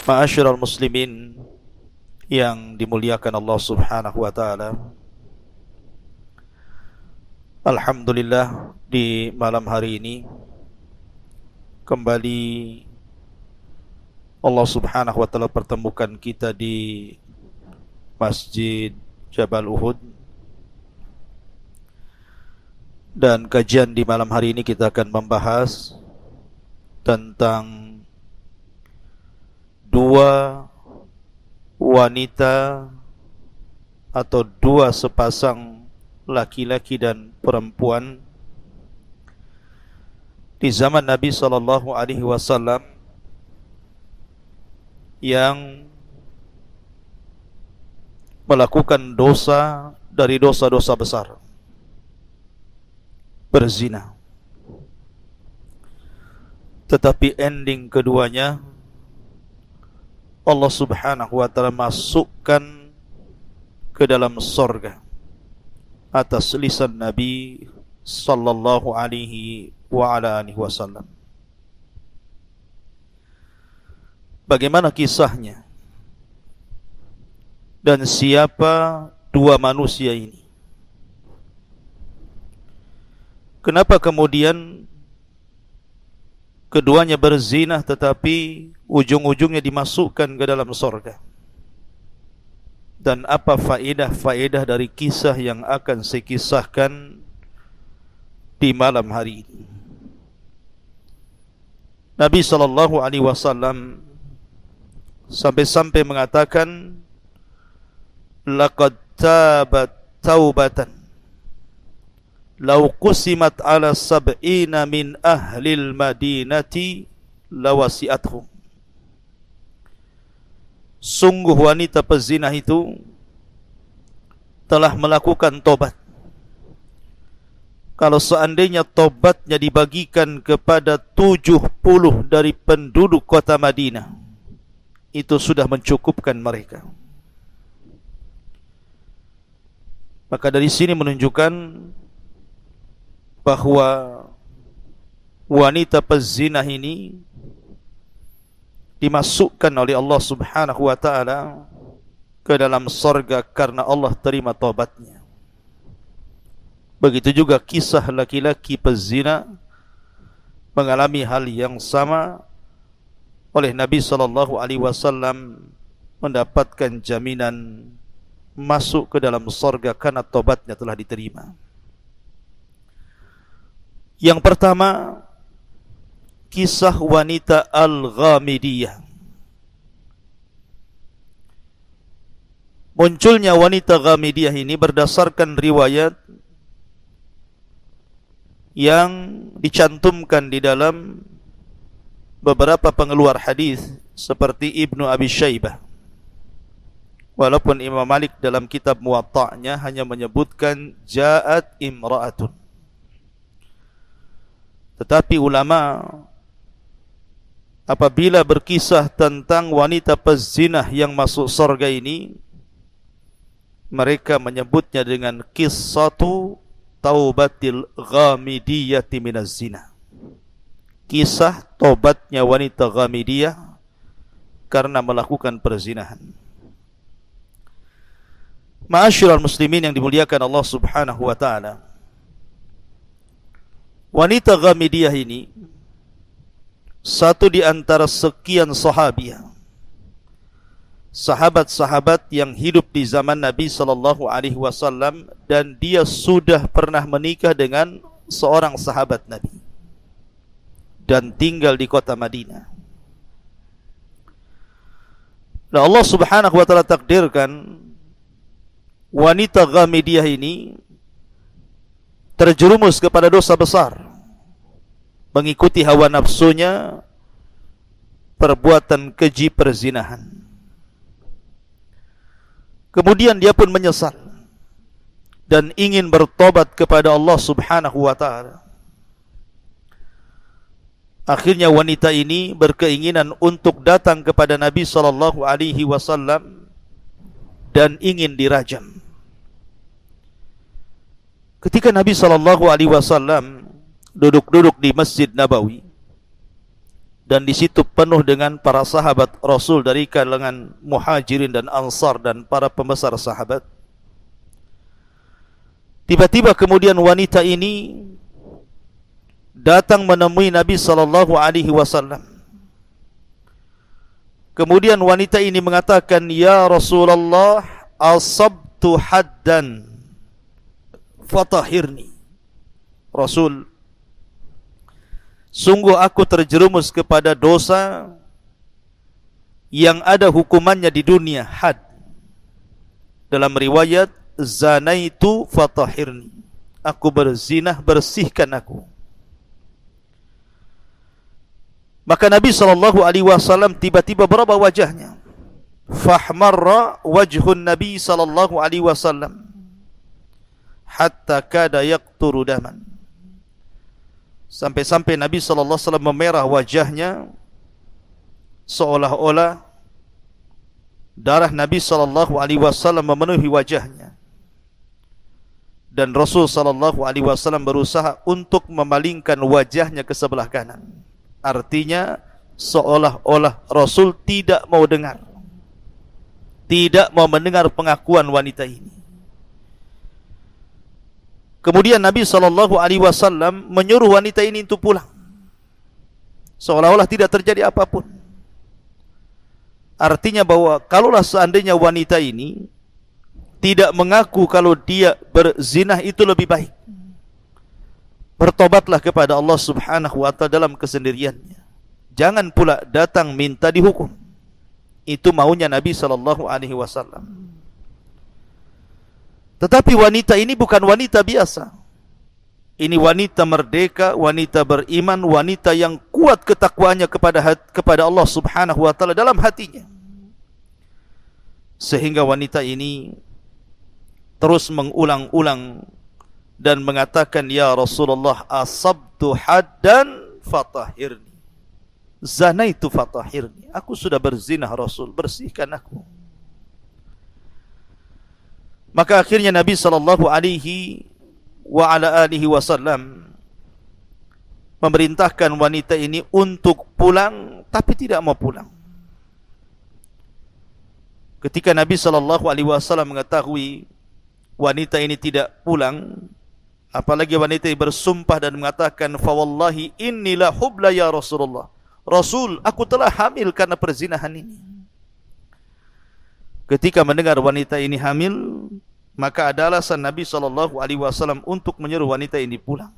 Ma'asyiral muslimin yang dimuliakan Allah Subhanahu wa taala. Alhamdulillah, di malam hari ini kembali Allah Subhanahu wa taala pertemukan kita di Masjid Jabal Uhud. Dan kajian di malam hari ini kita akan membahas tentang dua wanita atau dua sepasang laki-laki dan perempuan di zaman Nabi SAW yang melakukan dosa dari dosa-dosa besar, berzina. Tetapi ending keduanya Allah Subhanahu wa taala masukkan ke dalam surga atas lisan Nabi sallallahu alaihi wa ala alihi wasallam. Bagaimana kisahnya? Dan siapa dua manusia ini? Kenapa kemudian keduanya berzina tetapi ujung-ujungnya dimasukkan ke dalam surga? Dan apa faedah-faedah dari kisah yang akan saya kisahkan di malam hari ini? Nabi SAW sampai-sampai mengatakan, laqad tabat taubatan law qusimat ala sab'ina min ahlil madinati lawasi'athum. Sungguh wanita pezina itu telah melakukan tobat. Kalau seandainya tobatnya dibagikan kepada 70 dari penduduk kota Madinah, itu sudah mencukupkan mereka. Maka dari sini menunjukkan bahwa wanita pezina ini dimasukkan oleh Allah Subhanahu wa taala ke dalam surga karena Allah terima taubatnya. Begitu juga kisah laki-laki pezina mengalami hal yang sama, oleh Nabi SAW mendapatkan jaminan masuk ke dalam surga karena taubatnya telah diterima. Yang pertama, kisah wanita Al-Ghamidiyah. Munculnya wanita Ghamidiyah ini berdasarkan riwayat yang dicantumkan di dalam beberapa pengeluar hadis seperti Ibnu Abi Syaibah. Walaupun Imam Malik dalam kitab Muwatta'nya hanya menyebutkan ja'at imra'atun. Tetapi ulama apabila berkisah tentang wanita pezina yang masuk surga ini, mereka menyebutnya dengan qissatu taubatil ghamidiyati minaz zina. Kisah tobatnya wanita Ghamidiyah karena melakukan perzinahan. Ma'asyiral muslimin yang dimuliakan Allah Subhanahu wa taala, wanita Ghamidiyah ini satu di antara sekian sahabat-sahabat yang hidup di zaman Nabi SAW, dan dia sudah pernah menikah dengan seorang sahabat Nabi dan tinggal di kota Madinah. Dan Allah Subhanahu wa taala takdirkan wanita Ghamidiyah ini terjerumus kepada dosa besar, mengikuti hawa nafsunya, perbuatan keji perzinahan. Kemudian dia pun menyesal dan ingin bertobat kepada Allah Subhanahu wa taala. Akhirnya wanita ini berkeinginan untuk datang kepada Nabi SAW dan ingin dirajam. Ketika Nabi SAW duduk-duduk di Masjid Nabawi, dan di situ penuh dengan para sahabat Rasul dari kalangan Muhajirin dan Ansar dan para pembesar sahabat. Tiba-tiba kemudian wanita ini datang menemui Nabi sallallahu alaihi wasallam. Kemudian wanita ini mengatakan, "Ya Rasulullah, asabtu haddan fatahirni." Rasul, sungguh aku terjerumus kepada dosa yang ada hukumannya di dunia, had. Dalam riwayat, zanaitu fatahirni. Aku berzinah, bersihkan aku. Maka Nabi SAW tiba-tiba berubah wajahnya. Fahmarra wajhun Nabi SAW hatta kada yaqturu daman. Sampai-sampai Nabi SAW memerah wajahnya, seolah-olah darah Nabi SAW memenuhi wajahnya. Dan Rasul SAW berusaha untuk memalingkan wajahnya ke sebelah kanan. Artinya seolah-olah Rasul tidak mau dengar, tidak mau mendengar pengakuan wanita ini. Kemudian Nabi SAW menyuruh wanita ini untuk pulang, seolah-olah tidak terjadi apapun. Artinya bahwa kalaulah seandainya wanita ini tidak mengaku kalau dia berzinah, itu lebih baik. Bertobatlah kepada Allah Subhanahu wa ta'ala dalam kesendiriannya. Jangan pula datang minta dihukum. Itu maunya Nabi SAW. Tetapi wanita ini bukan wanita biasa. Ini wanita merdeka, wanita beriman, wanita yang kuat ketakwaannya kepada Allah Subhanahu wa ta'ala dalam hatinya. Sehingga wanita ini terus mengulang-ulang dan mengatakan, "Ya Rasulullah, asabtu haddan fatahirni. Zanaitu fatahirni. Aku sudah berzinah Rasul, bersihkan aku." Maka akhirnya Nabi sallallahu alaihi wa ala alihi wasallam memerintahkan wanita ini untuk pulang, tapi tidak mau pulang. Ketika Nabi sallallahu alaihi wasallam mengetahui wanita ini tidak pulang, apalagi wanita ini bersumpah dan mengatakan, "Fa wallahi inni la hubla ya Rasulullah." Rasul, aku telah hamil karena perzinahan ini. Ketika mendengar wanita ini hamil, maka ada alasan Nabi SAW untuk menyuruh wanita ini pulang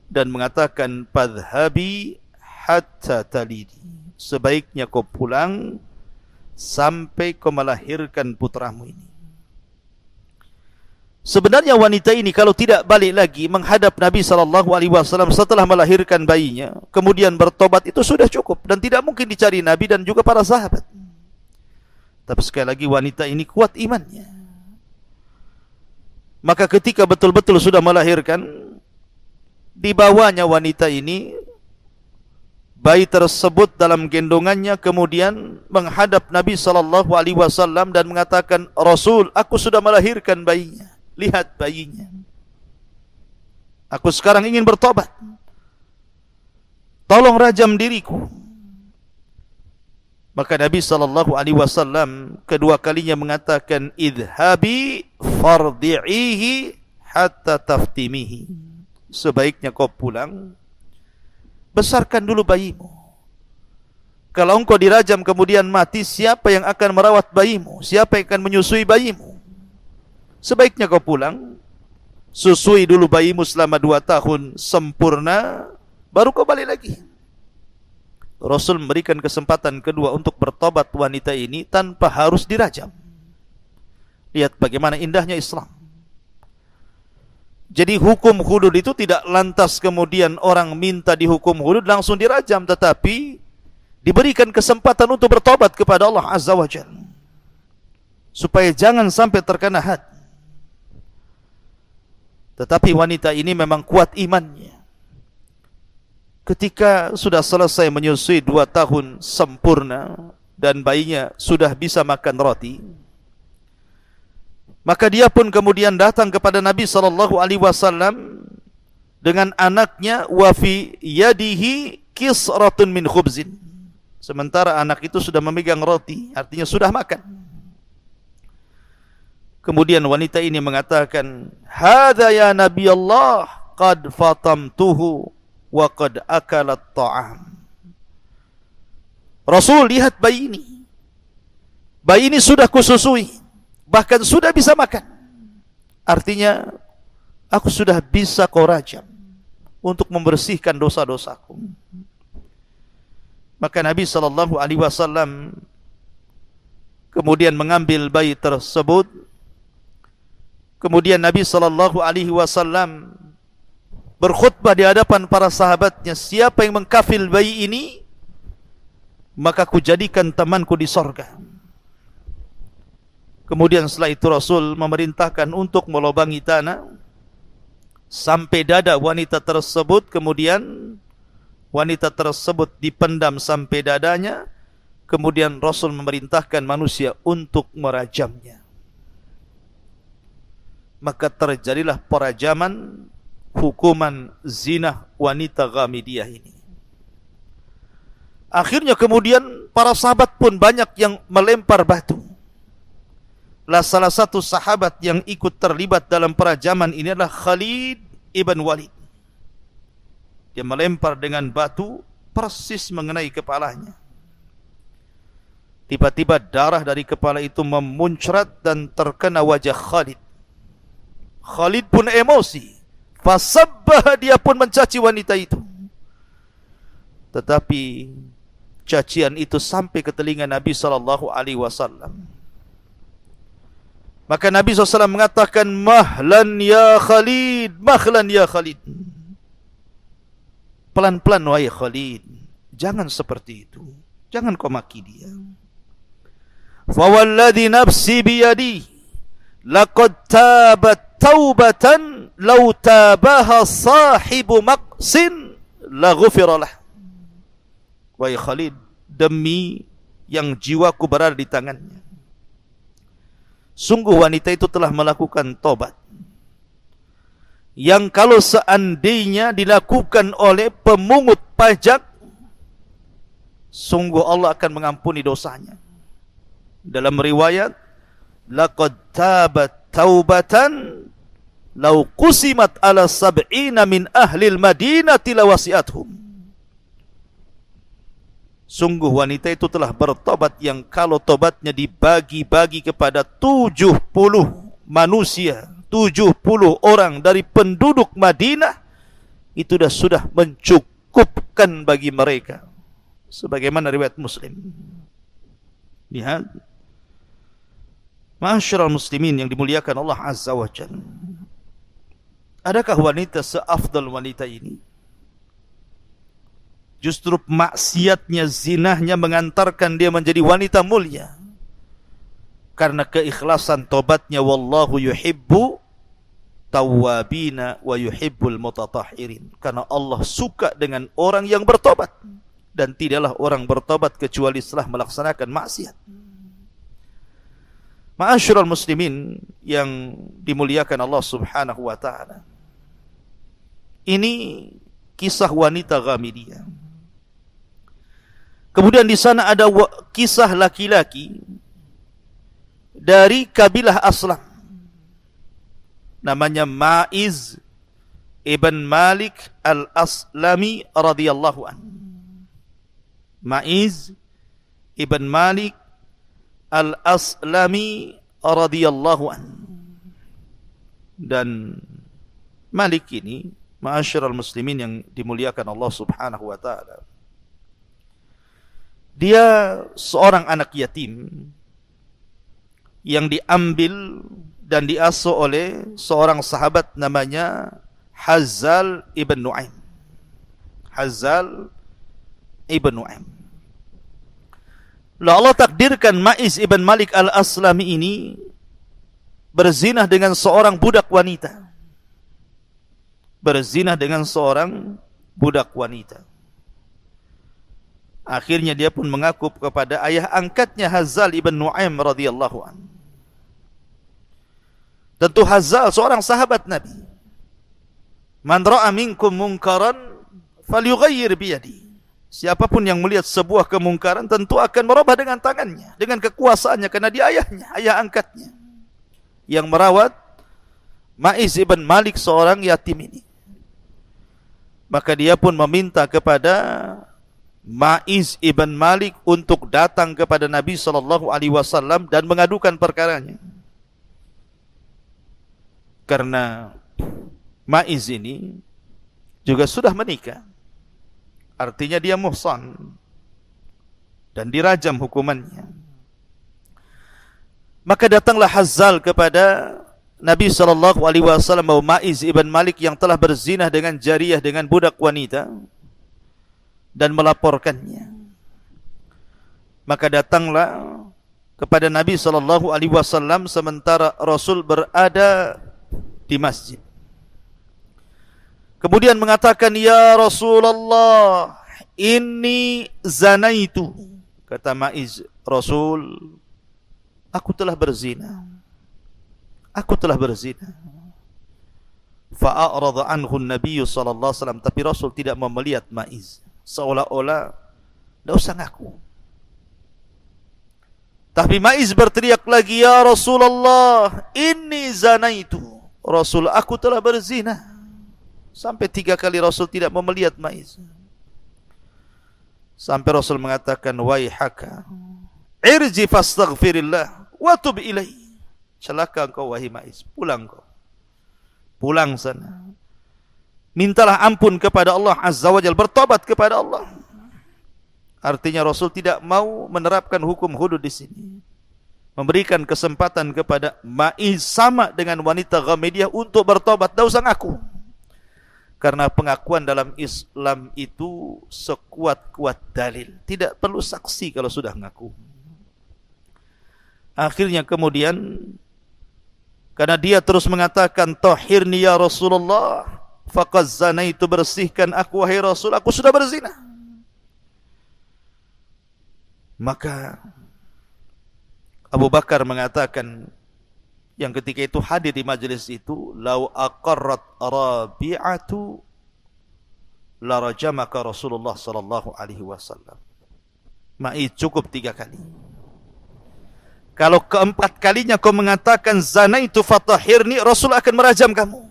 dan mengatakan, "Fadhhabi hatta talidi." Sebaiknya kau pulang sampai kau melahirkan putramu ini. Sebenarnya wanita ini kalau tidak balik lagi menghadap Nabi SAW setelah melahirkan bayinya, kemudian bertobat, itu sudah cukup dan tidak mungkin dicari Nabi dan juga para sahabat. Tapi sekali lagi wanita ini kuat imannya. Maka ketika betul-betul sudah melahirkan, dibawanya wanita ini bayi tersebut dalam gendongannya, kemudian menghadap Nabi SAW dan mengatakan, "Rasul, aku sudah melahirkan bayinya. Lihat bayinya. Aku sekarang ingin bertobat. Tolong rajam diriku." Maka Nabi SAW kedua kalinya mengatakan, "Idhabi fardi'ihi hatta taftimihi." Sebaiknya kau pulang, besarkan dulu bayimu. Kalau engkau dirajam kemudian mati, siapa yang akan merawat bayimu? Siapa yang akan menyusui bayimu? Sebaiknya kau pulang, susui dulu bayimu selama 2 tahun sempurna, baru kau balik lagi. Rasul memberikan kesempatan kedua untuk bertobat wanita ini tanpa harus dirajam. Lihat bagaimana indahnya Islam. Jadi hukum hudud itu tidak lantas kemudian orang minta dihukum hudud langsung dirajam, tetapi diberikan kesempatan untuk bertobat kepada Allah Azza wa Jalla, supaya jangan sampai terkena had. Tetapi wanita ini memang kuat imannya. Ketika sudah selesai menyusui 2 tahun sempurna dan bayinya sudah bisa makan roti, maka dia pun kemudian datang kepada Nabi SAW dengan anaknya, wa fi yadihi kisratun min khubzin. Sementara anak itu sudah memegang roti, artinya sudah makan. Kemudian wanita ini mengatakan, "Hadza ya Nabi Allah, qad fatamtuhu wa qad akalat ta'am." Rasul, lihat bayi ini. Bayi ini sudah kususui, bahkan sudah bisa makan. Artinya, aku sudah bisa kau rajam untuk membersihkan dosa-dosaku. Maka Nabi SAW kemudian mengambil bayi tersebut. Kemudian Nabi SAW berkhutbah di hadapan para sahabatnya, siapa yang mengkafil bayi ini, maka ku jadikan temanku di sorga. Kemudian setelah itu Rasul memerintahkan untuk melobangi tanah sampai dada wanita tersebut. Kemudian wanita tersebut dipendam sampai dadanya. Kemudian Rasul memerintahkan manusia untuk merajamnya. Maka terjadilah perajaman, hukuman zina wanita Ghamidiyah ini. Akhirnya kemudian para sahabat pun banyak yang melempar batu. Salah satu sahabat yang ikut terlibat dalam perajaman ini adalah Khalid ibn Walid. Dia melempar dengan batu persis mengenai kepalanya. Tiba-tiba darah dari kepala itu memuncrat dan terkena wajah Khalid. Khalid pun emosi. Fasabbah, dia pun mencaci wanita itu. Tetapi cacian itu sampai ke telinga Nabi SAW. Maka Nabi SAW mengatakan, "Mahlan ya Khalid, mahlan ya Khalid." Pelan-pelan wahai Khalid, jangan seperti itu. Jangan kau maki dia. "Fawalladhi nafsi biyadi, laqad tabat taubatan law tabaha sahibu maqsin la ghufira lah." Wahai Khalid, demi yang jiwaku berada di tangannya, sungguh wanita itu telah melakukan tobat yang kalau seandainya dilakukan oleh pemungut pajak, sungguh Allah akan mengampuni dosanya. Dalam riwayat, laqad tabat taubatan law qusimat ala sab'ina min ahlil madinati lawasi'athum. Sungguh wanita itu telah bertobat yang kalau tobatnya dibagi-bagi kepada 70 manusia, 70 orang dari penduduk Madinah, itu sudah mencukupkan bagi mereka. Sebagaimana riwayat Muslim. Lihat, ma'asyiral muslimin yang dimuliakan Allah Azza wa Jalla. Adakah wanita seafdal wanita ini? Justru maksiatnya, zinahnya mengantarkan dia menjadi wanita mulia. Karena keikhlasan tobatnya, wallahu yuhibbu tawwabina wa yuhibbul mutatahhirin. Karena Allah suka dengan orang yang bertobat, dan tidaklah orang bertobat kecuali setelah melaksanakan maksiat. Ma'asyiral muslimin yang dimuliakan Allah Subhanahu wa taala. Ini kisah wanita Ghamidiyah. Kemudian di sana ada kisah laki-laki dari kabilah Aslam. Namanya Ma'iz ibn Malik al-Aslami radhiyallahu anhu. Ma'iz ibn Malik al-Aslami radhiyallahu anhu. Dan Malik ini, ma'asyiral muslimin yang dimuliakan Allah Subhanahu wa taala, dia seorang anak yatim yang diambil dan diasuh oleh seorang sahabat namanya Hazzal ibn Nu'aim. Hazzal ibn Nu'aim. Lalu Allah takdirkan Ma'iz ibn Malik al-Aslami ini berzinah dengan seorang budak wanita. Berzinah dengan seorang budak wanita. Akhirnya dia pun mengaku kepada ayah angkatnya Hazzal ibn Nu'aim radhiyallahu anhu. Tentu Hazzal seorang sahabat Nabi. Man ra'a minkum munkaran falyughayyir biyadi. Siapapun yang melihat sebuah kemungkaran tentu akan merubah dengan tangannya, dengan kekuasaannya, karena dia ayahnya, ayah angkatnya yang merawat Ma'iz ibn Malik, seorang yatim ini. Maka dia pun meminta kepada Ma'iz ibn Malik untuk datang kepada Nabi SAW dan mengadukan perkaranya. Karena Ma'iz ini juga sudah menikah, artinya dia muhsan dan dirajam hukumannya. Maka datanglah Hazzal kepada Nabi SAW bahwa Ma'iz ibn Malik yang telah berzina dengan jariyah, dengan budak wanita, dan melaporkannya. Maka datanglah kepada Nabi SAW sementara Rasul berada di masjid. Kemudian mengatakan, "Ya Rasulullah, inni zanaitu." Kata Ma'iz, "Rasul, aku telah berzina. Aku telah berzina." Fa'arada anhu Nabi sallallahu alaihi wasallam, tapi Rasul tidak mau melihat Ma'iz, seolah-olah tidak usah ngaku. Tapi Ma'iz berteriak lagi, "Ya Rasulullah, inni zanaitu." Rasul, aku telah berzina. Sampai 3 kali Rasul tidak mau melihat Ma'iz. Sampai Rasul mengatakan, "Waihaka, irji fastaghfirillah wa tub ilaihi." Celaka engkau wahai Ma'iz, pulang kau. Pulang sana. Mintalah ampun kepada Allah Azza wa Jalla, bertobat kepada Allah. Artinya Rasul tidak mau menerapkan hukum hudud di sini. Memberikan kesempatan kepada Ma'iz sama dengan wanita Ghamidiyah untuk bertobat, tidak usah ngaku. Karena pengakuan dalam Islam itu sekuat-kuat dalil. Tidak perlu saksi kalau sudah ngaku. Akhirnya kemudian, karena dia terus mengatakan, "Tahhirni ya Rasulullah, faqad zanaitu," bersihkan aku wahai Rasul, aku sudah berzina. Maka Abu Bakar mengatakan, yang ketika itu hadir di majelis itu, "Lau aqarrat Rabi'atu la rajamaka Rasulullah sallallahu alaihi wasallam." Ma'iz cukup 3 kali. Kalau keempat kalinya kau mengatakan zanaitu fatahhirni, Rasul akan merajam kamu.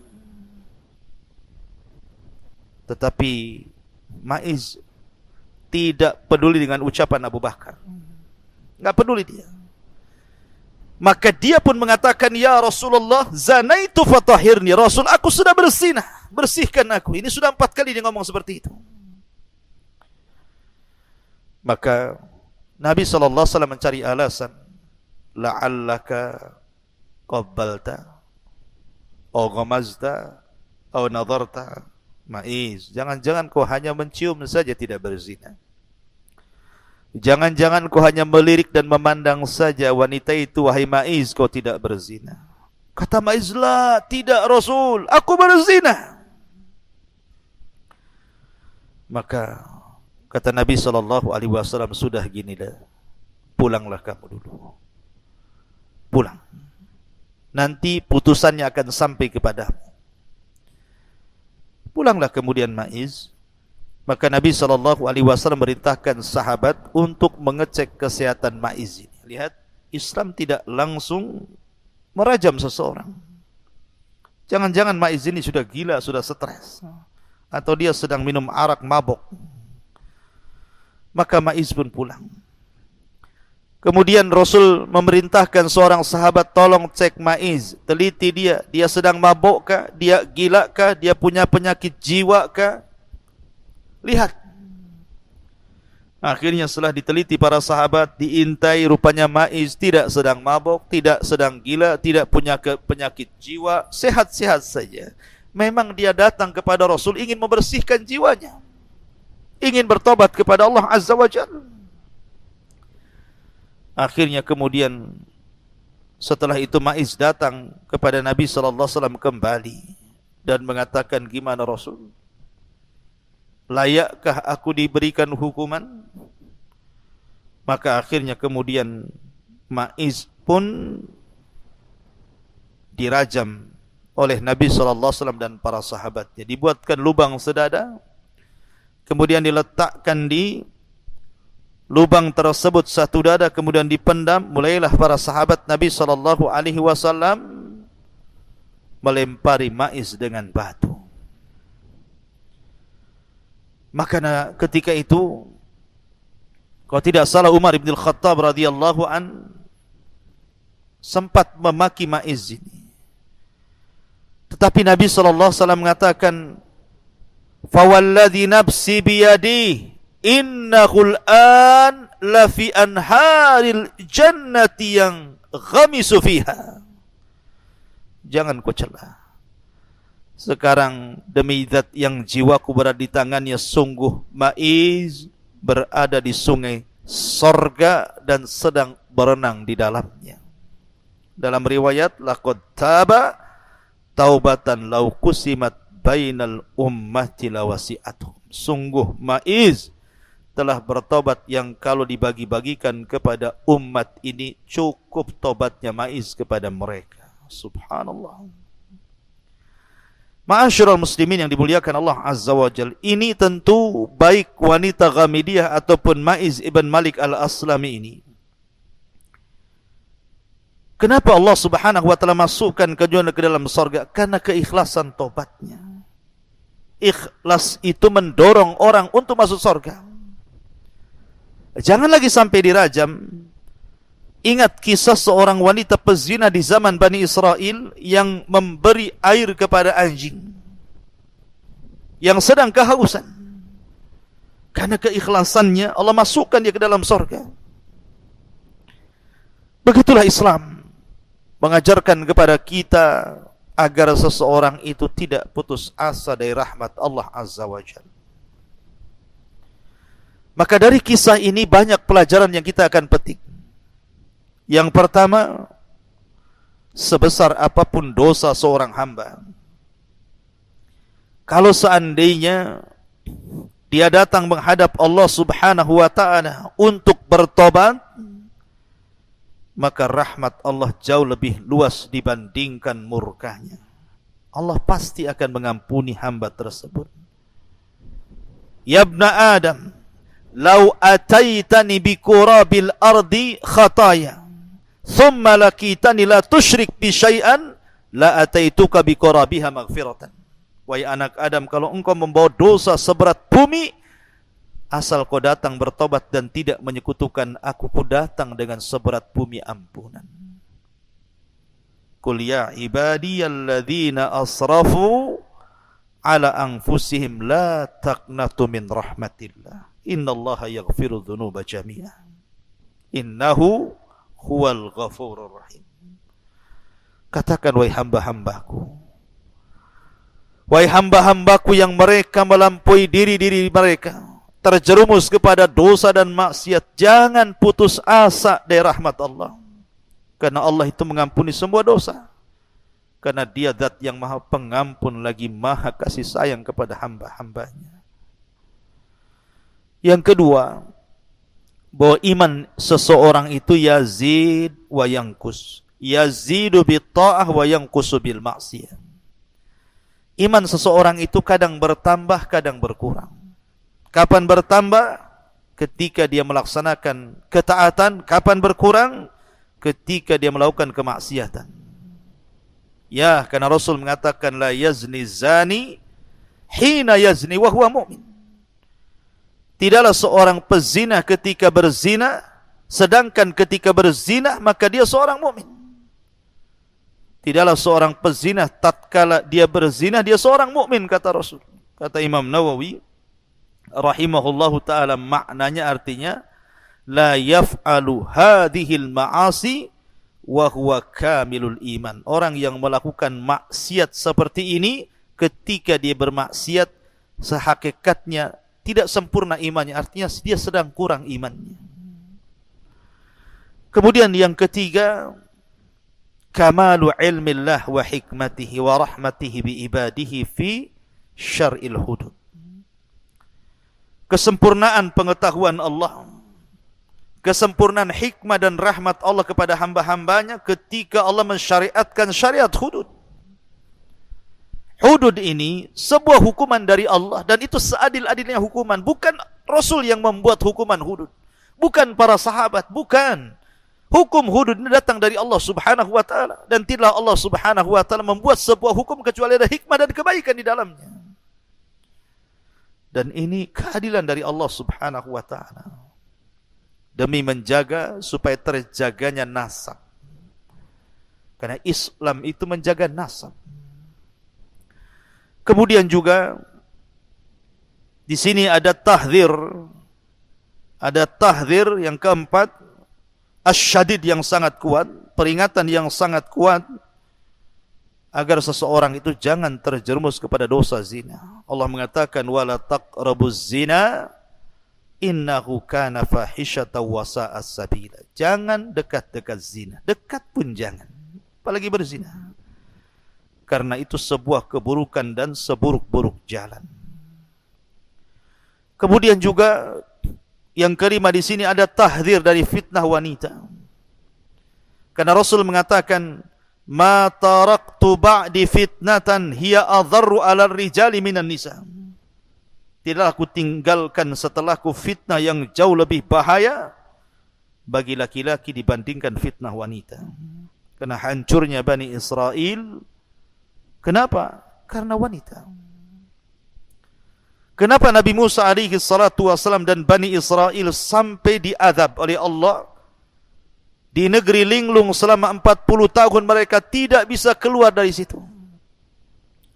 Tetapi Ma'iz tidak peduli dengan ucapan Abu Bakar. Enggak peduli dia. Maka dia pun mengatakan, "Ya Rasulullah, zanaitu fatahhirni." Rasul, aku sudah berzina, bersihkan aku. Ini sudah 4 kali dia ngomong seperti itu. Maka Nabi SAW mencari alasan, "La'allaka qabbalta aw ghamazta aw nadarta." Ma'iz, jangan-jangan kau hanya mencium saja, tidak berzina. Jangan-jangan kau hanya melirik dan memandang saja wanita itu, wahai Ma'iz, kau tidak berzina. Kata Ma'iz, "La, tidak Rasul, aku berzina." Maka kata Nabi SAW, "Sudah ginilah, pulanglah kamu dulu. Pulang. Nanti putusannya akan sampai kepadamu." Pulanglah kemudian Ma'iz. Maka Nabi SAW merintahkan sahabat untuk mengecek kesehatan Ma'iz ini. Lihat, Islam tidak langsung merajam seseorang. Jangan-jangan Ma'iz ini sudah gila, sudah stres, atau dia sedang minum arak mabok. Maka Ma'iz pun pulang. Kemudian Rasul memerintahkan seorang sahabat, "Tolong cek Ma'iz, teliti dia. Dia sedang mabokkah? Dia gilakah? Dia punya penyakit jiwakah? Lihat." Akhirnya setelah diteliti para sahabat, diintai, rupanya Ma'iz tidak sedang mabok, tidak sedang gila, tidak punya penyakit jiwa, sehat-sehat saja. Memang dia datang kepada Rasul ingin membersihkan jiwanya, ingin bertobat kepada Allah Azza wa Jalla. Akhirnya kemudian setelah itu Ma'iz datang kepada Nabi SAW kembali dan mengatakan, "Gimana Rasul? Layakkah aku diberikan hukuman?" Maka akhirnya kemudian Ma'iz pun dirajam oleh Nabi SAW dan para sahabatnya. Dibuatkan lubang sedada, kemudian diletakkan di lubang tersebut satu dada, kemudian dipendam. Mulailah para sahabat Nabi SAW melempari maiz dengan batu. Maka ketika itu, kalau tidak salah, Umar bin Khattab radhiyallahu an sempat memaki maiz ini. Tetapi Nabi SAW mengatakan, "Fawalladhi nafsi biyadi, innahul an lafi anharil jannati yang ghamisu fiha." Jangan kau celah. Sekarang demi zat yang jiwaku berada di tangannya, sungguh maiz berada di sungai sorga dan sedang berenang di dalamnya. Dalam riwayat, laqad taba taubatan law kusimat bainal ummati lawasi'atuhum. Sungguh maiz telah bertobat yang kalau dibagi-bagikan kepada umat ini cukup tobatnya maiz kepada mereka. Subhanallah. Ma'asyiral muslimin yang dimuliakan Allah Azza wa Jalla, ini tentu baik wanita Ghamidiyah ataupun Maiz ibn Malik al-Aslami ini. Kenapa Allah Subhanahu wa taala masukkan keduanya ke dalam surga? Karena keikhlasan tobatnya. Ikhlas itu mendorong orang untuk masuk surga. Jangan lagi sampai dirajam. Ingat kisah seorang wanita pezina di zaman Bani Israel yang memberi air kepada anjing yang sedang kehausan. Karena keikhlasannya, Allah masukkan dia ke dalam surga. Begitulah Islam mengajarkan kepada kita agar seseorang itu tidak putus asa dari rahmat Allah Azza wa Jalla. Maka dari kisah ini banyak pelajaran yang kita akan petik. Yang pertama, sebesar apapun dosa seorang hamba, kalau seandainya dia datang menghadap Allah Subhanahu wa taala untuk bertobat, maka rahmat Allah jauh lebih luas dibandingkan murkanya. Allah pasti akan mengampuni hamba tersebut. Ya ibna Adam, lau ataitani bi qurabil ardi khataya, thumma lakitani la tusyrik bi syai'an la ataituka bi qurabiha maghfiratan. Wahai anak Adam, kalau engkau membawa dosa seberat bumi, asal kau datang bertobat dan tidak menyekutukan aku, ku datang dengan seberat bumi ampunan. Qul ya ibadiyalladzina asrafu ala anfusihim la taqnatu min rahmatillah, innallaha yaghfiru dzunuba jami'a, innahu huwal ghafurur rahim. Katakan, wahai hamba-hambaku, wahai hamba-hambaku yang mereka melampaui diri-diri mereka, terjerumus kepada dosa dan maksiat, jangan putus asa dari rahmat Allah. Karena Allah itu mengampuni semua dosa. Karena dia zat yang maha pengampun lagi maha kasih sayang kepada hamba-hambanya. Yang kedua, bahwa iman seseorang itu yazid wa yankus. Yazidu bi ta'ah wa yankusu bil maksiyah. Iman seseorang itu kadang bertambah, kadang berkurang. Kapan bertambah? Ketika dia melaksanakan ketaatan. Kapan berkurang? Ketika dia melakukan kemaksiatan. Ya, karena Rasul mengatakan la yazni zani hina yazni wa huwa mu'min. Tidaklah seorang pezina ketika berzina, sedangkan ketika berzina maka dia seorang mukmin. Tidaklah seorang pezina tatkala dia berzina dia seorang mukmin, kata Rasul. Kata Imam Nawawi rahimahullahu taala, maknanya artinya la yaf'alu hadhil ma'asi wa huwa kamilul iman. Orang yang melakukan maksiat seperti ini ketika dia bermaksiat sehakikatnya tidak sempurna imannya, artinya dia sedang kurang imannya. Kemudian yang ketiga, kamalu ilmillah wa hikmatihi wa rahmatihi bi ibadihi fi syar'il hudud. Kesempurnaan pengetahuan Allah, kesempurnaan hikmah dan rahmat Allah kepada hamba-hambanya ketika Allah mensyariatkan syariat hudud. Hudud ini sebuah hukuman dari Allah dan itu seadil-adilnya hukuman. Bukan Rasul yang membuat hukuman hudud. Bukan para sahabat, bukan. Hukum hudud ini datang dari Allah Subhanahu wa taala dan tidaklah Allah Subhanahu wa taala membuat sebuah hukum kecuali ada hikmah dan kebaikan di dalamnya. Dan ini keadilan dari Allah Subhanahu wa taala demi menjaga supaya terjaganya nasab. Karena Islam itu menjaga nasab. Kemudian juga di sini ada tahdzir. Ada tahdzir yang keempat, asyadid yang sangat kuat, peringatan yang sangat kuat agar seseorang itu jangan terjerumus kepada dosa zina. Allah mengatakan wala taqrabuz zina innahu kana fahishatan wa sa'a sabila. Jangan dekat-dekat zina. Dekat pun jangan. Apalagi berzina. Karena itu sebuah keburukan dan seburuk-buruk jalan. Kemudian juga yang kelima di sini ada tahdzir dari fitnah wanita. Karena Rasul mengatakan, "Ma taraktu ba'di fitnatan hiya adharru 'alal rijali minan nisa." Tidaklah aku tinggalkan setelahku fitnah yang jauh lebih bahaya bagi laki-laki dibandingkan fitnah wanita. Karena hancurnya Bani Israel. Kenapa? Karena wanita. Kenapa Nabi Musa alaihi salatu wasalam dan Bani Israel sampai diazab oleh Allah di negeri linglung selama 40 tahun mereka tidak bisa keluar dari situ?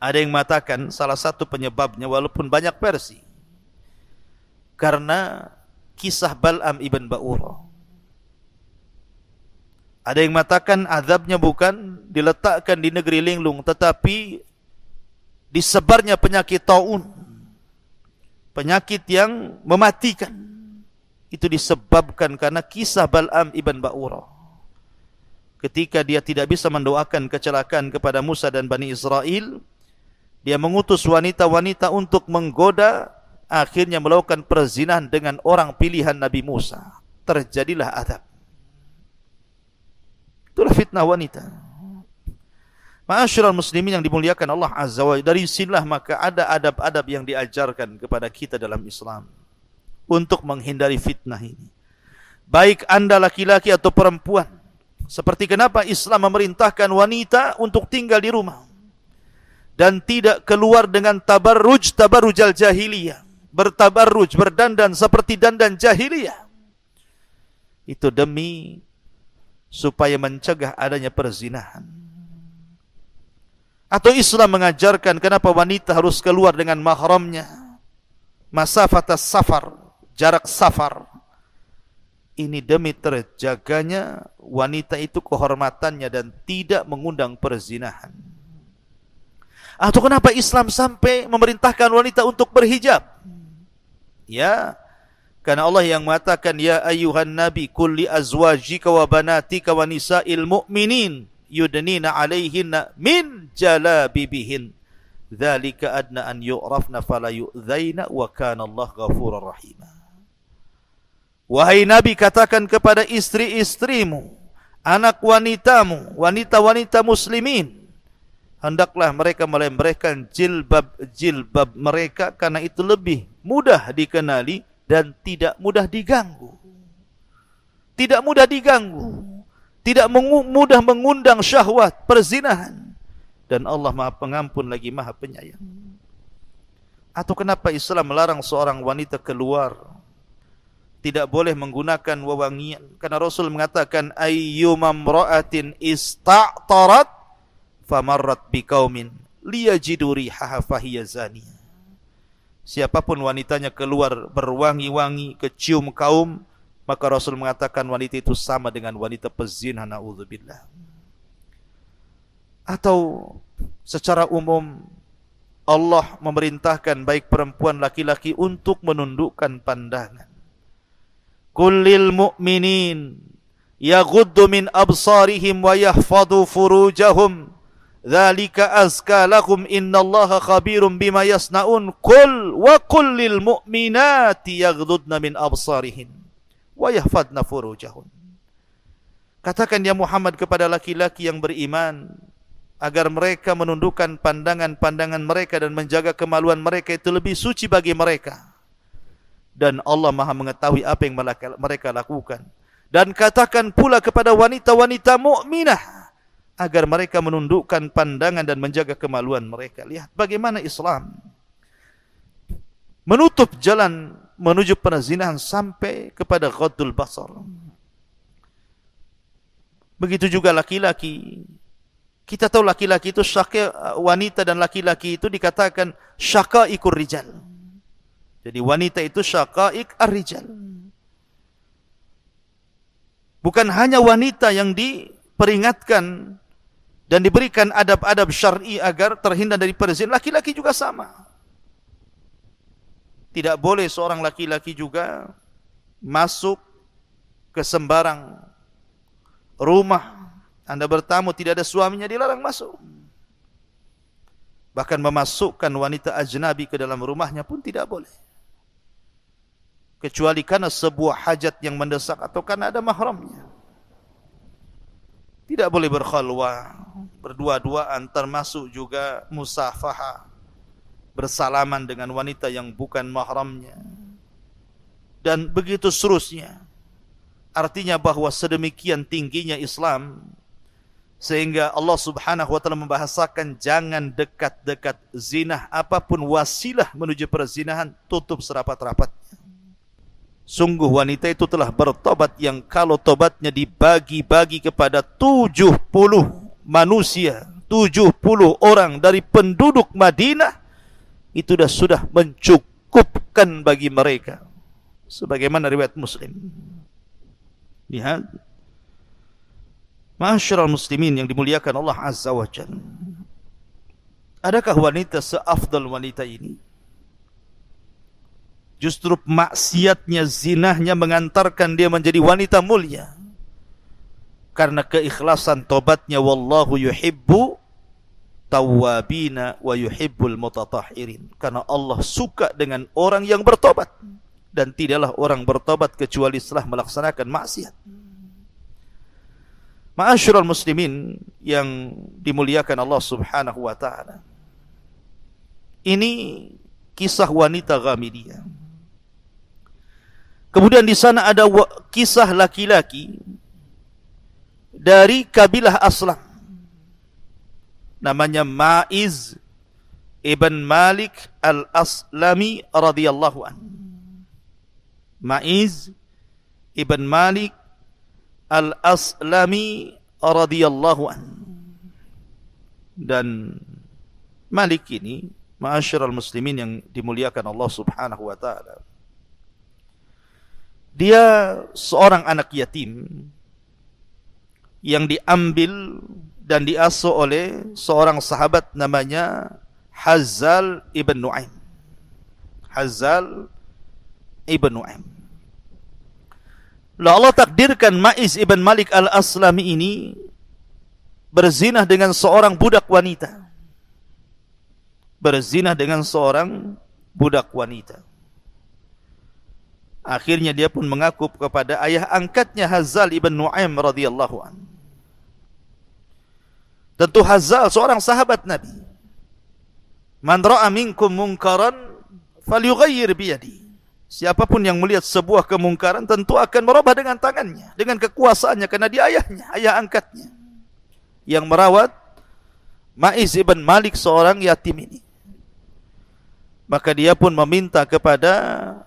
Ada yang mengatakan salah satu penyebabnya walaupun banyak versi. Karena kisah Bal'am ibn Ba'urah. Ada yang mengatakan azabnya bukan diletakkan di negeri linglung tetapi disebarnya penyakit taun. Penyakit yang mematikan. Itu disebabkan karena kisah Bal'am ibn Ba'urah. Ketika dia tidak bisa mendoakan kecelakaan kepada Musa dan Bani Israel, dia mengutus wanita-wanita untuk menggoda, akhirnya melakukan perzinahan dengan orang pilihan Nabi Musa. Terjadilah azab. Itulah fitnah wanita. Ma'asyiral muslimin yang dimuliakan Allah Azza wa Jalla, dari sinilah maka ada adab-adab yang diajarkan kepada kita dalam Islam untuk menghindari fitnah ini. Baik anda laki-laki atau perempuan. Seperti kenapa Islam memerintahkan wanita untuk tinggal di rumah dan tidak keluar dengan tabarrujal jahiliyah, bertabarruj, berdandan seperti dandan jahiliyah. Itu demi supaya mencegah adanya perzinahan. Atau Islam mengajarkan kenapa wanita harus keluar dengan mahramnya. Masafatas safar, jarak safar. Ini demi terjaganya wanita itu kehormatannya dan tidak mengundang perzinahan. Atau kenapa Islam sampai memerintahkan wanita untuk berhijab? Ya, karena Allah yang mengatakan, ya ayyuhan nabi kulli azwajika wa banatika wa nisa'il mu'minin yudnina alaihinna min jalabibihin dzalika adna an yu'rafna fala yu'dzaina wa kana Allah ghafurur rahim. Wahai Nabi, katakan kepada istri-istrimu, anak wanitamu, wanita-wanita muslimin, hendaklah mereka melemparkan jilbab mereka karena itu lebih mudah dikenali dan tidak mudah diganggu. Tidak mudah diganggu. Tidak mudah mengundang syahwat perzinahan. Dan Allah Maha Pengampun lagi Maha Penyayang. Atau kenapa Islam melarang seorang wanita keluar? Tidak boleh menggunakan wewangian. Karena Rasul mengatakan, ayyumam ra'atin ista'tarat famarrat biqaumin liyajidu rihaha fahiya zaniyah. Siapapun wanitanya keluar berwangi-wangi, kecium kaum, maka Rasul mengatakan wanita itu sama dengan wanita pezina, na'udzubillah. Atau secara umum Allah memerintahkan baik perempuan laki-laki untuk menundukkan pandangan. Kullil mu'minin yaghuddu min absarihim wa yahfadhu furujahum dzalika azka lahum innallaha khabirum bima yasnaun. Qul wa qul lil mu'minati yaghdudna min absarihin wa yahfadna furujahun. Katakan ya Muhammad kepada laki-laki yang beriman, agar mereka menundukkan pandangan-pandangan mereka dan menjaga kemaluan mereka, itu lebih suci bagi mereka. Dan Allah Maha mengetahui apa yang mereka lakukan. Dan katakan pula kepada wanita-wanita mukminah agar mereka menundukkan pandangan dan menjaga kemaluan mereka. Lihat bagaimana Islam menutup jalan menuju perzinahan sampai kepada ghaddul basar. Begitu juga laki-laki. Kita tahu laki-laki itu wanita dan laki-laki itu dikatakan syaqaiqur rijal. Jadi wanita itu syaqaiq ar-rijal. Bukan hanya wanita yang diperingatkan dan diberikan adab-adab syar'i agar terhindar dari perzinahan, laki-laki juga sama. Tidak boleh seorang laki-laki juga masuk ke sembarang rumah. Anda bertamu tidak ada suaminya, dilarang masuk. Bahkan memasukkan wanita ajnabi ke dalam rumahnya pun tidak boleh. Kecuali karena sebuah hajat yang mendesak atau karena ada mahramnya. Tidak boleh berkhalwah, berdua-duaan, termasuk juga musafaha, bersalaman dengan wanita yang bukan mahramnya. Dan begitu seterusnya. Artinya bahwa sedemikian tingginya Islam, sehingga Allah Subhanahu wa taala membahasakan jangan dekat-dekat zina, apapun wasilah menuju perzinahan, tutup serapat-rapatnya. Sungguh wanita itu telah bertobat yang kalau tobatnya dibagi-bagi kepada 70 manusia, 70 orang dari penduduk Madinah, itu sudah mencukupkan bagi mereka. Sebagaimana riwayat Muslim. Lihat, ma'asyiral muslimin yang dimuliakan Allah Azza wa Jalla. Adakah wanita seafdal wanita ini? Justru maksiatnya, zinahnya mengantarkan dia menjadi wanita mulia. Karena keikhlasan tobatnya, wallahu yuhibbu tawwabina wa yuhibbul mutatahhirin. Karena Allah suka dengan orang yang bertobat. Dan tidaklah orang bertobat kecuali setelah melaksanakan maksiat. Ma'asyiral muslimin yang dimuliakan Allah Subhanahu wa taala. Ini kisah wanita Ghamidiyah. Kemudian di sana ada kisah laki-laki dari kabilah Aslam. Namanya Ma'iz ibn Malik al-Aslami radhiyallahu anhu. Ma'iz ibn Malik al-Aslami radhiyallahu anhu. Dan Malik ini, ma'asyiral muslimin yang dimuliakan Allah Subhanahu wa taala, dia seorang anak yatim yang diambil dan diasuh oleh seorang sahabat namanya Hazzal ibn Nu'aim. Hazzal ibn Nu'aim. Lalu Allah takdirkan Ma'iz ibn Malik al-Aslami ini berzinah dengan seorang budak wanita. Berzinah dengan seorang budak wanita. Akhirnya dia pun mengaku kepada ayah angkatnya Hazzal ibn Nu'aim radhiyallahu anhu. Tentu Hazzal seorang sahabat Nabi. Man ra'a minkum munkaran falyughayyir biyadi. Siapapun yang melihat sebuah kemungkaran tentu akan merubah dengan tangannya, dengan kekuasaannya, karena dia ayahnya, ayah angkatnya yang merawat Ma'iz ibn Malik seorang yatim ini. Maka dia pun meminta kepada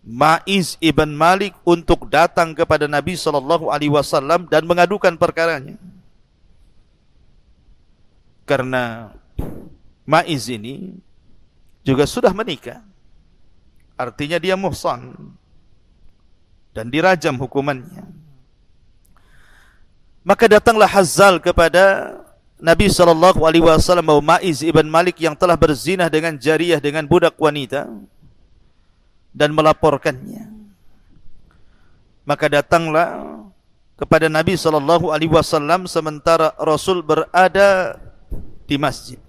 Ma'iz ibn Malik untuk datang kepada Nabi SAW dan mengadukan perkaranya. Karena Ma'iz ini juga sudah menikah. Artinya dia muhsan dan dirajam hukumannya. Maka datanglah Hazzal kepada Nabi SAW bahwa Ma'iz ibn Malik yang telah berzinah dengan jariyah, dengan budak wanita, dan melaporkannya. Maka datanglah kepada Nabi SAW sementara Rasul berada di masjid.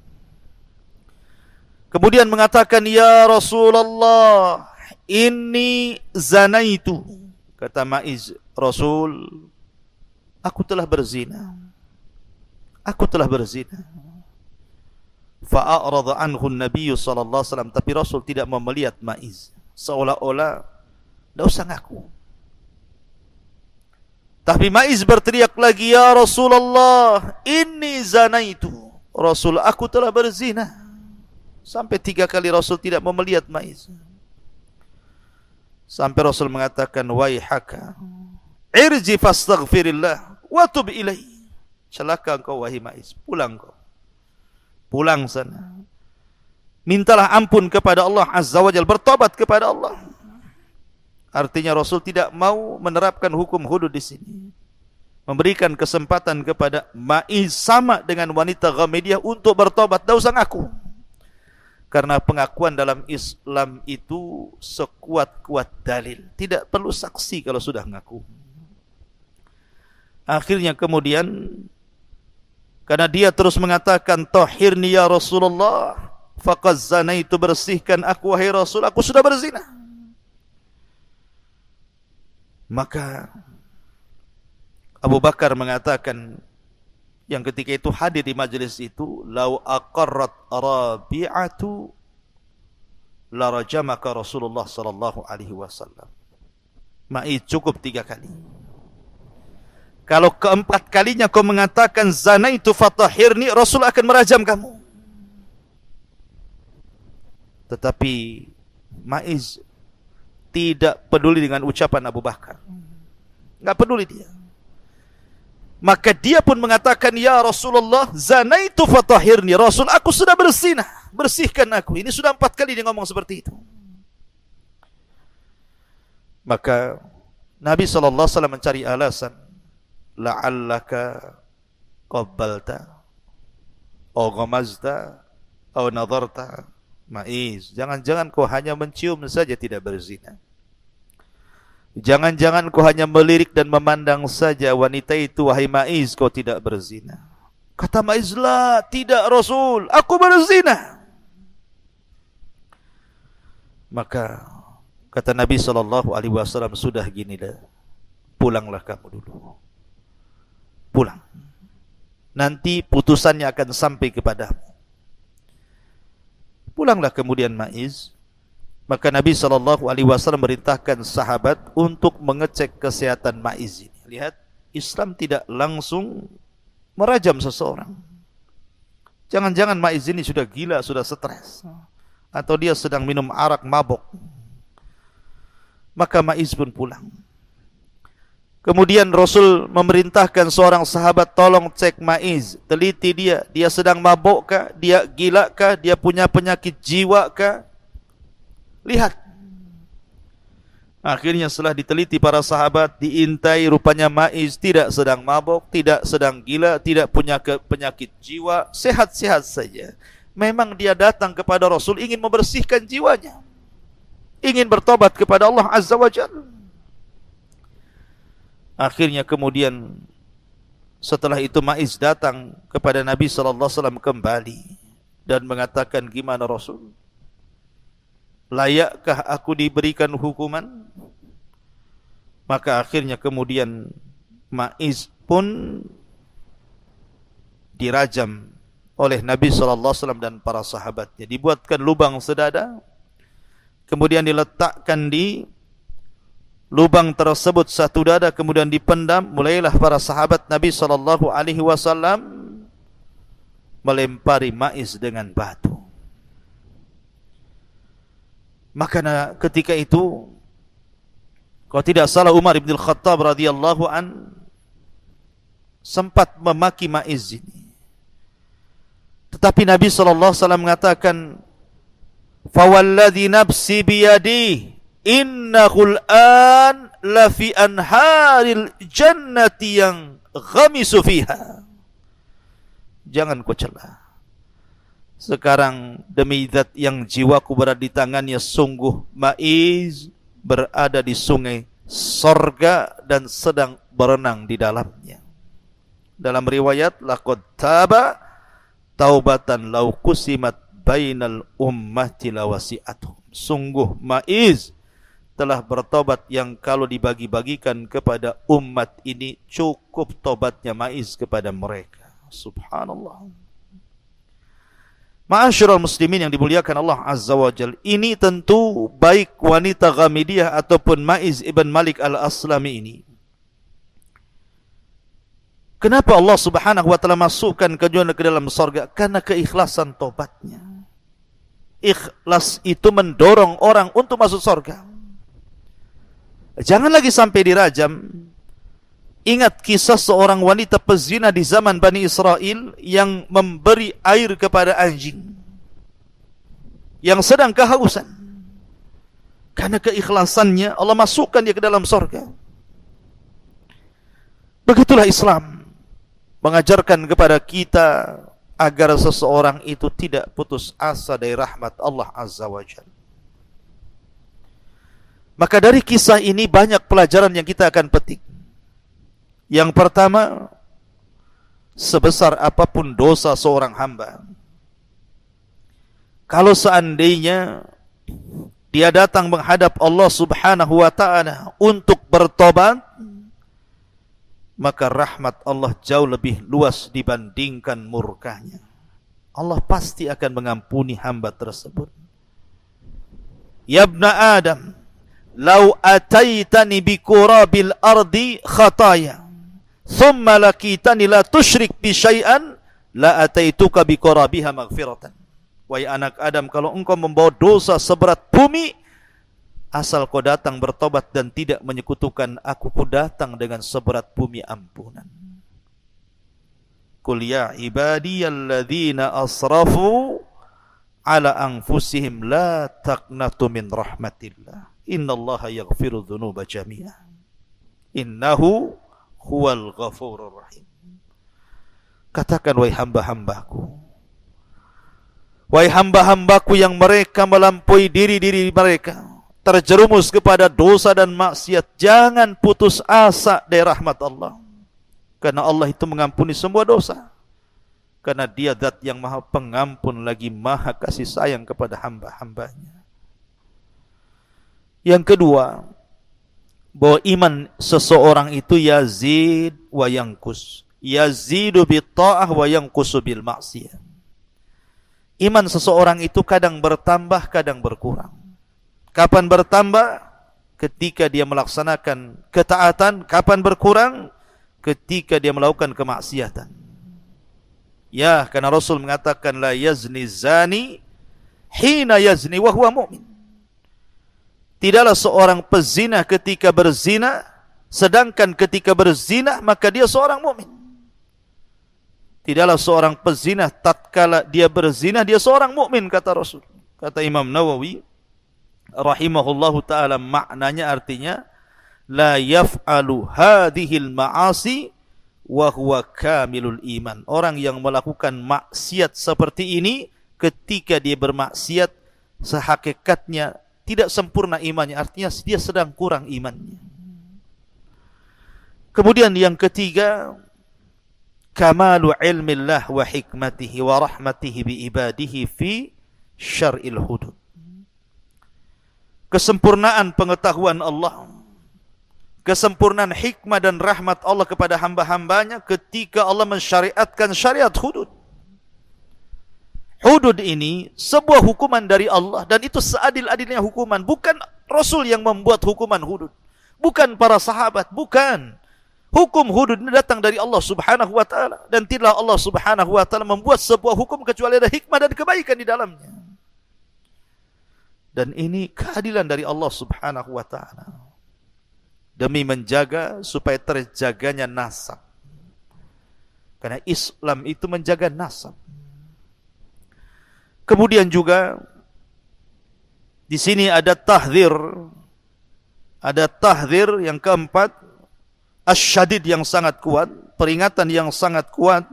Kemudian mengatakan, ya Rasulullah, inni zanaitu. Kata Ma'iz, Rasul, aku telah berzina. Aku telah berzina. Fa'arada anhu an-nabiy sallallahu alaihi wasallam, tapi Rasul tidak mau melihat Maiz, seolah-olah enggak usah ngaku. Tapi Maiz berteriak lagi, ya Rasulullah, inni zanaitu. Rasul, aku telah berzina. Sampai 3 kali Rasul tidak mau melihat Maiz. Sampai Rasul mengatakan, waihaka, irji fastaghfirillah wa tub ilaihi. Celaka engkau wahai Maiz, pulang kau. Pulang sana. Mintalah ampun kepada Allah Azza wa Jalla, bertobat kepada Allah. Artinya Rasul tidak mau menerapkan hukum hudud di sini. Memberikan kesempatan kepada Maiz sama dengan wanita Ghamidiyah untuk bertobat, tidak usah ngaku. Karena pengakuan dalam Islam itu sekuat-kuat dalil. Tidak perlu saksi kalau sudah ngaku. Akhirnya kemudian, karena dia terus mengatakan, tahhirni ya Rasulullah, faqad zanaitu, bersihkan aku wahai Rasul, aku sudah berzina. Maka Abu Bakar mengatakan, yang ketika itu hadir di majelis itu, lau aqarrat Rabi'atu la rajamaka Rasulullah sallallahu alaihi wasallam. Maiz cukup 3 kali. Kalau keempat kalinya kau mengatakan zanaitu fatahhirni, Rasul akan merajam kamu. Tetapi Maiz tidak peduli dengan ucapan Abu Bakar. Enggak peduli dia. Maka dia pun mengatakan, ya Rasulullah, zanaitu fatahhirni. Rasul, aku sudah berzina, bersihkan aku. Ini sudah 4 kali dia ngomong seperti itu. Maka Nabi SAW mencari alasan. La'allaka qabbalta atau ghamazta atau nadarta. Maiz, jangan-jangan kau hanya mencium saja, tidak berzina. Jangan-jangan kau hanya melirik dan memandang saja wanita itu, wahai Maiz, kau tidak berzina. Kata Maiz, la, tidak Rasul, aku berzina. Maka kata Nabi SAW, sudah ginilah, pulanglah kamu dulu. Pulang. Nanti putusannya akan sampai kepadamu. Pulanglah kemudian Maiz. Maka Nabi SAW merintahkan sahabat untuk mengecek kesehatan Maiz ini. Lihat, Islam tidak langsung merajam seseorang. Jangan-jangan Maiz ini sudah gila, sudah stres, atau dia sedang minum arak mabok. Maka Maiz pun pulang. Kemudian Rasul memerintahkan seorang sahabat, tolong cek Maiz, teliti dia, dia sedang mabuk kah, dia gila kah, dia punya penyakit jiwa kah? Lihat. Akhirnya setelah diteliti para sahabat, diintai, rupanya Maiz tidak sedang mabuk, tidak sedang gila, tidak punya penyakit jiwa, sehat-sehat saja. Memang dia datang kepada Rasul ingin membersihkan jiwanya, ingin bertobat kepada Allah Azza wa Jalla. Akhirnya kemudian setelah itu Maiz datang kepada Nabi SAW kembali dan mengatakan, gimana Rasul? Layakkah aku diberikan hukuman? Maka akhirnya kemudian Maiz pun dirajam oleh Nabi SAW dan para sahabatnya. Dibuatkan lubang sedada, kemudian diletakkan di lubang tersebut satu dada, kemudian dipendam. Mulailah para sahabat Nabi SAW melempari Maiz dengan batu. Maka ketika itu, kalau tidak salah, Umar bin Khattab radhiyallahu an sempat memaki Maiz ini. Tetapi Nabi SAW mengatakan, fawalladhi nafsi biyadihi innahul an la fi anharil jannati yang ghamisu fiha. Jangan kau celah. Sekarang demi zat yang jiwaku berada di tangannya, sungguh Maiz berada di sungai sorga dan sedang berenang di dalamnya. Dalam riwayat, laqad taba taubatan law kusimat bainal ummati lawasi'atuhum. Sungguh Maiz telah bertobat yang kalau dibagi-bagikan kepada umat ini, cukup tobatnya Maiz kepada mereka. Subhanallah. Ma'asyiral muslimin yang dimuliakan Allah Azza wa Jalla, ini tentu baik wanita Ghamidiyah ataupun Ma'iz ibn Malik al-Aslami ini. Kenapa Allah Subhanahu wa taala masukkan keduanya ke dalam surga? Karena keikhlasan tobatnya. Ikhlas itu mendorong orang untuk masuk surga. Jangan lagi sampai dirajam. Ingat kisah seorang wanita pezina di zaman Bani Israel yang memberi air kepada anjing yang sedang kehausan. Karena keikhlasannya Allah masukkan dia ke dalam surga. Begitulah Islam mengajarkan kepada kita agar seseorang itu tidak putus asa dari rahmat Allah Azza wa Jalla. Maka dari kisah ini banyak pelajaran yang kita akan petik. Yang pertama, sebesar apapun dosa seorang hamba, kalau seandainya dia datang menghadap Allah Subhanahu wa taala untuk bertobat, maka rahmat Allah jauh lebih luas dibandingkan murkanya. Allah pasti akan mengampuni hamba tersebut. Ya ibna Adam, lau ataitani bi qurabil ardi khataya thumma lakitani la tusyrik bi syai'an la ataituka bi qurabiha maghfiratan. Wahai anak Adam, kalau engkau membawa dosa seberat bumi, asal kau datang bertobat dan tidak menyekutukan aku, ku datang dengan seberat bumi ampunan. Qul ya ibadiyalladzina asrafu ala anfusihim la taqnatu min rahmatillah innallaha yaghfiru dzunuba jami'a innahu huwal ghafurur rahim. Katakan, wahai hamba-hambaku, wahai hamba-hambaku yang mereka melampaui diri-diri mereka, terjerumus kepada dosa dan maksiat, jangan putus asa dari rahmat Allah. Karena Allah itu mengampuni semua dosa. Karena dia zat yang maha pengampun lagi maha kasih sayang kepada hamba-hambanya. Yang kedua, bahwa iman seseorang itu yazid wa yankus. Yazidu bitta'ah wa yankusu bil maksiyah. Iman seseorang itu kadang bertambah, kadang berkurang. Kapan bertambah? Ketika dia melaksanakan ketaatan. Kapan berkurang? Ketika dia melakukan kemaksiatan. Ya, karena Rasul mengatakan la yazni zani hina yazni wa huwa mu'min. Tidaklah seorang pezina ketika berzina, sedangkan ketika berzina maka dia seorang mukmin. Tidaklah seorang pezina tatkala dia berzina dia seorang mukmin, kata Rasul. Kata Imam Nawawi rahimahullahu taala, maknanya artinya la yaf'alu hadhil ma'asi wa huwa kamilul iman. Orang yang melakukan maksiat seperti ini ketika dia bermaksiat sehakikatnya tidak sempurna imannya, artinya dia sedang kurang imannya. Kemudian yang ketiga, kamalu ilmillah wa hikmatihi wa rahmatihi bi ibadihi fi syar'il hudud. Kesempurnaan pengetahuan Allah, kesempurnaan hikmah dan rahmat Allah kepada hamba-hambanya ketika Allah mensyariatkan syariat hudud. Hudud ini sebuah hukuman dari Allah dan itu seadil-adilnya hukuman. Bukan Rasul yang membuat hukuman hudud, bukan para sahabat, bukan. Hukum hudud ini datang dari Allah Subhanahu wa taala dan tidaklah Allah Subhanahu wa taala membuat sebuah hukum kecuali ada hikmah dan kebaikan di dalamnya. Dan ini keadilan dari Allah Subhanahu wa taala demi menjaga supaya terjaganya nasab. Karena Islam itu menjaga nasab. Kemudian juga di sini ada tahdzir. Ada tahdzir yang keempat, asyadid yang sangat kuat, peringatan yang sangat kuat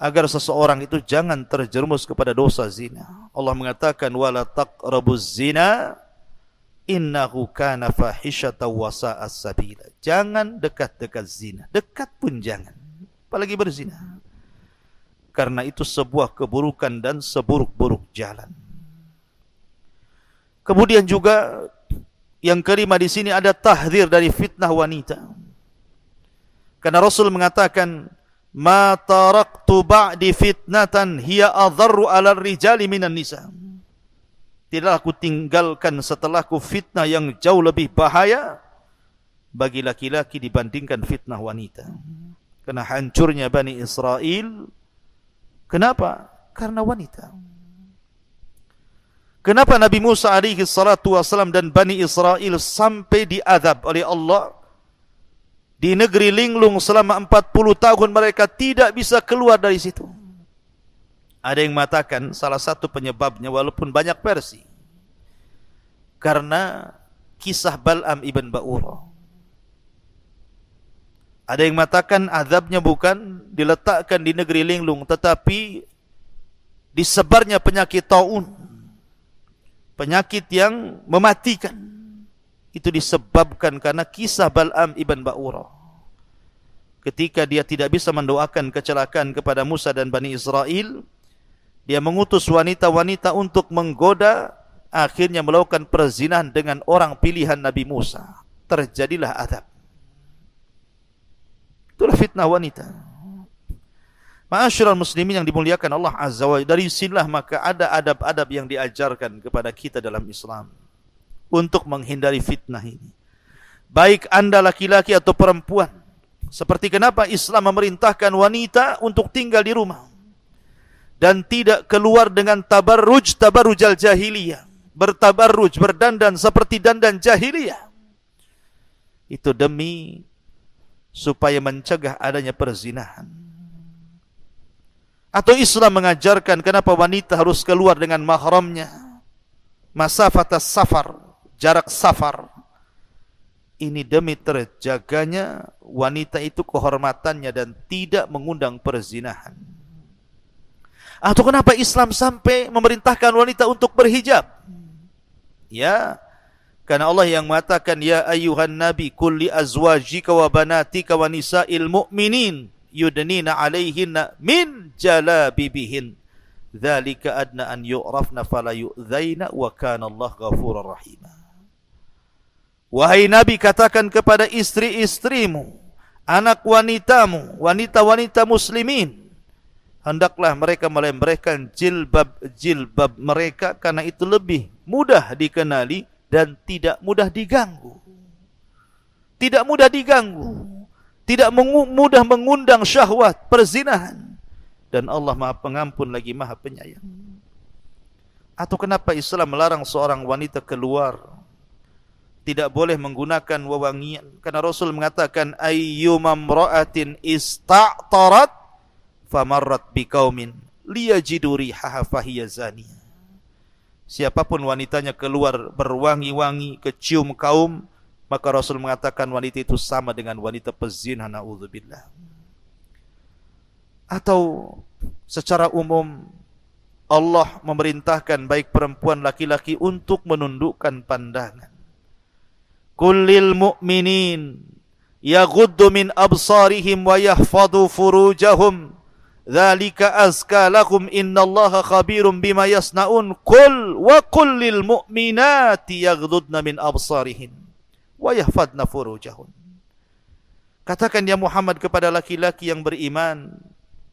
agar seseorang itu jangan terjerumus kepada dosa zina. Allah mengatakan wala taqrabuz zina innahu kana fahishatan wa sa'a sabila. Jangan dekat-dekat zina. Dekat pun jangan, apalagi berzina. Karena itu sebuah keburukan dan seburuk-buruk jalan. Kemudian juga yang kelima di sini ada tahdzir dari fitnah wanita. Karena Rasul mengatakan ma taraktu ba'di fitnatan hiya adharru 'ala rijali minan nisa. Tidaklah aku tinggalkan setelahku fitnah yang jauh lebih bahaya bagi laki-laki dibandingkan fitnah wanita. Karena hancurnya Bani Israel. Kenapa? Karena wanita. Kenapa Nabi Musa alaihi salatu wasalam dan Bani Israel sampai diazab oleh Allah di negeri linglung selama 40 tahun, mereka tidak bisa keluar dari situ? Ada yang mengatakan salah satu penyebabnya, walaupun banyak versi, karena kisah Bal'am ibn Ba'urah. Ada yang mengatakan azabnya bukan diletakkan di negeri linglung, tetapi disebarnya penyakit taun, penyakit yang mematikan. Itu disebabkan karena kisah Bal'am ibn Ba'urah. Ketika dia tidak bisa mendoakan kecelakaan kepada Musa dan Bani Israel, dia mengutus wanita-wanita untuk menggoda, akhirnya melakukan perzinahan dengan orang pilihan Nabi Musa. Terjadilah azab. Itulah fitnah wanita. Ma'asyiral muslimin yang dimuliakan Allah Azza wa Jalla, dari sinilah maka ada adab-adab yang diajarkan kepada kita dalam Islam untuk menghindari fitnah ini. Baik anda laki-laki atau perempuan. Seperti kenapa Islam memerintahkan wanita untuk tinggal di rumah dan tidak keluar dengan tabarrujal jahiliyah, bertabarruj, berdandan seperti dandan jahiliyah. Itu demi supaya mencegah adanya perzinahan. Atau Islam mengajarkan kenapa wanita harus keluar dengan mahramnya, masafatas safar, jarak safar. Ini demi terjaganya wanita itu kehormatannya dan tidak mengundang perzinahan. Atau kenapa Islam sampai memerintahkan wanita untuk berhijab? Ya, karena Allah yang mengatakan, ya ayyuhan nabi kulli azwajika wa banatika wa nisa'il mu'minin yudnina 'alaihinna min jalabibihin. Dzalika adna an yu'rafna fala yu'dzaina wa kana Allah ghafurur rahim. Wahai Nabi, katakan kepada istri-istrimu, anak wanitamu, wanita-wanita muslimin, hendaklah mereka melemparkan jilbab mereka, karena itu lebih mudah dikenali dan tidak mudah diganggu. Tidak mudah diganggu, tidak mudah mengundang syahwat perzinahan, dan Allah Maha Pengampun lagi Maha Penyayang. Atau kenapa Islam melarang seorang wanita keluar, tidak boleh menggunakan wewangian? Karena Rasul mengatakan, ayyumam ra'atin ista'tarat famarrat biqaumin liyajidu rihaha fahiya zaniyah. Siapapun wanitanya keluar berwangi-wangi, kecium kaum, maka Rasul mengatakan wanita itu sama dengan wanita pezina, na'udzubillah. Atau secara umum Allah memerintahkan baik perempuan laki-laki untuk menundukkan pandangan. Kullil mu'minin yaghuddu min absarihim wa yahfadhu furujahum dzalika azka lahum innallaha khabirum bima yasnaun. Qul wa kullil mu'minati yaghuddna min absarihin wa yahfadna furujahun. Katakan ya Muhammad kepada laki-laki yang beriman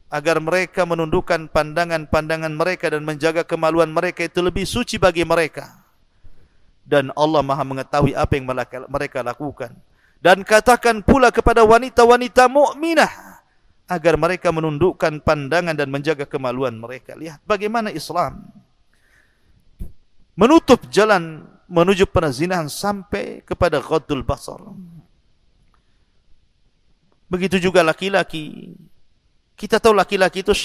agar mereka menundukkan pandangan-pandangan mereka dan menjaga kemaluan mereka, itu lebih suci bagi mereka. Dan Allah Maha mengetahui apa yang mereka lakukan. Dan katakan pula kepada wanita-wanita mukminah agar mereka menundukkan pandangan dan menjaga kemaluan mereka. Lihat bagaimana Islam menutup jalan menuju perzinahan sampai kepada ghaddul basar. Begitu juga laki-laki. Kita tahu laki-laki itu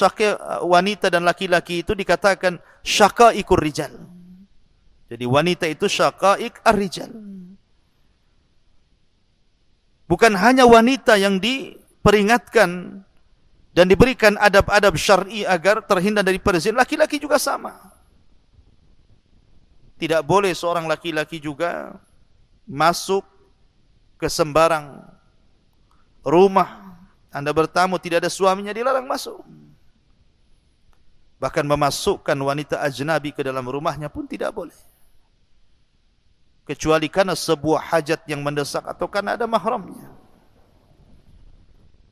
wanita dan laki-laki itu dikatakan syaqaiqur rijal. Jadi wanita itu syaqaiq ar-rijal. Bukan hanya wanita yang diperingatkan dan diberikan adab-adab syar'i agar terhindar dari perzinahan, laki-laki juga sama. Tidak boleh seorang laki-laki juga masuk ke sembarang rumah. Anda bertamu tidak ada suaminya, dilarang masuk. Bahkan memasukkan wanita ajnabi ke dalam rumahnya pun tidak boleh. Kecuali karena sebuah hajat yang mendesak atau karena ada mahramnya.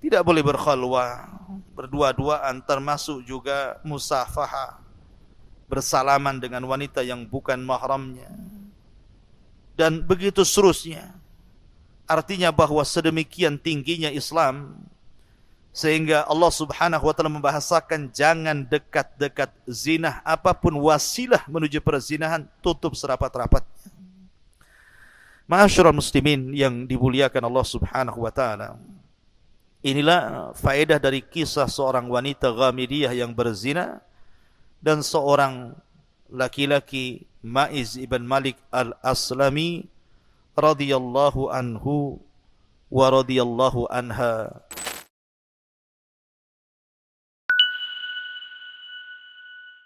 Tidak boleh berkhalwah. berdua-duaan, termasuk juga musafahah, bersalaman dengan wanita yang bukan mahramnya, dan begitu seterusnya. Artinya bahwa sedemikian tingginya Islam sehingga Allah Subhanahu wa taala membahasakan jangan dekat-dekat zina, apapun wasilah menuju perzinahan tutup serapat-rapatnya. Ma'asyiral muslimin yang dimuliakan Allah Subhanahu wa taala. Inilah faedah dari kisah seorang wanita Ghamidiyah yang berzina dan seorang laki-laki Ma'iz ibn Malik al-Aslami radhiyallahu anhu wa radhiyallahu anha.